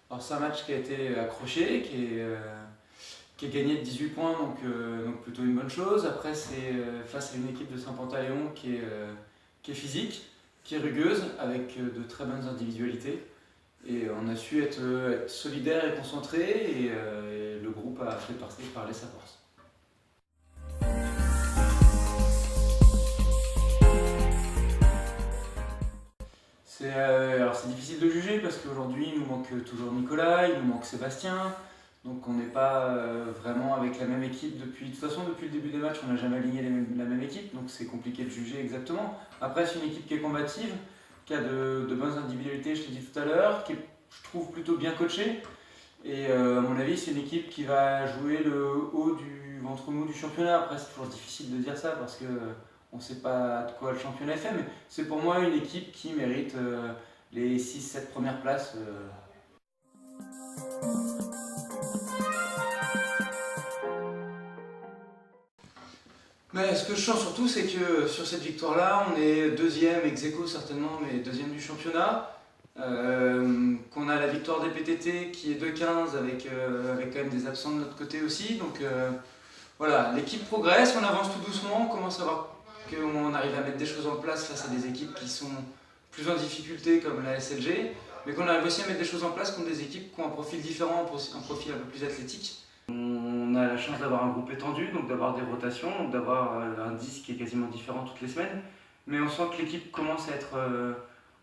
Alors c'est un match qui a été accroché, qui est gagné de 18 points, donc plutôt une bonne chose. Après c'est face à une équipe de Saint-Pantaléon qui est physique, qui est rugueuse, avec de très bonnes individualités. Et on a su être solidaire et concentré, et le groupe a fait parler sa force. Alors c'est difficile de juger parce qu'aujourd'hui il nous manque toujours Nicolas, il nous manque Sébastien, donc on n'est pas vraiment avec la même équipe depuis. De toute façon, depuis le début des matchs, on n'a jamais aligné la même équipe, donc c'est compliqué de juger exactement. Après, c'est une équipe qui est combative, qui a de bonnes individualités, je t'ai dit tout à l'heure, qui est, je trouve, plutôt bien coachée. Et à mon avis, c'est une équipe qui va jouer le haut du ventre mou du championnat. Après, c'est toujours difficile de dire ça parce que on ne sait pas de quoi le championnat est fait, mais c'est pour moi une équipe qui mérite les 6-7 premières places. Mais ce que je sens surtout, c'est que sur cette victoire-là, on est deuxième, ex aequo certainement, mais deuxième du championnat. Qu'on a la victoire des PTT qui est 2-15 avec quand même des absents de notre côté aussi. Donc voilà, l'équipe progresse, on avance tout doucement, on commence à voir qu'on arrive à mettre des choses en place face à des équipes qui sont plus en difficulté comme la SLG, mais qu'on arrive aussi à mettre des choses en place contre des équipes qui ont un profil différent, un profil un peu plus athlétique. On a la chance d'avoir un groupe étendu, donc d'avoir des rotations, donc d'avoir un 10 qui est quasiment différent toutes les semaines, mais on sent que l'équipe commence à être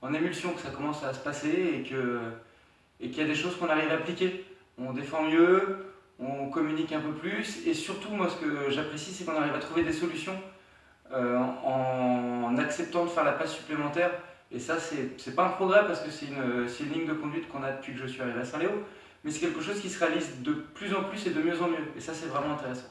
en émulsion, que ça commence à se passer et qu'il y a des choses qu'on arrive à appliquer. On défend mieux, on communique un peu plus, et surtout moi ce que j'apprécie, c'est qu'on arrive à trouver des solutions en acceptant de faire la passe supplémentaire. Et ça, c'est pas un progrès parce que c'est une ligne de conduite qu'on a depuis que je suis arrivé à Saint-Léo, mais c'est quelque chose qui se réalise de plus en plus et de mieux en mieux. Et ça, c'est vraiment intéressant.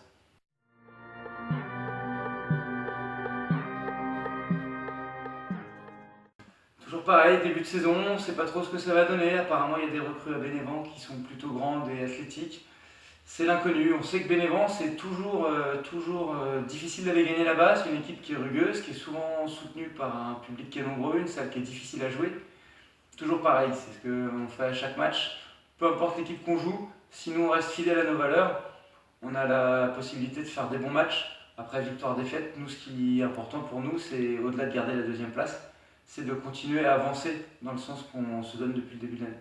Toujours pareil, début de saison, on ne sait pas trop ce que ça va donner. Apparemment, il y a des recrues à Bénévent qui sont plutôt grandes et athlétiques. C'est l'inconnu. On sait que Bénévent, c'est toujours difficile d'aller gagner là-bas. C'est une équipe qui est rugueuse, qui est souvent soutenue par un public qui est nombreux, une salle qui est difficile à jouer. Toujours pareil, c'est ce qu'on fait à chaque match. Peu importe l'équipe qu'on joue, si nous on reste fidèles à nos valeurs, on a la possibilité de faire des bons matchs. Après victoire-défaite, nous, ce qui est important pour nous, c'est au-delà de garder la deuxième place, c'est de continuer à avancer dans le sens qu'on se donne depuis le début de l'année.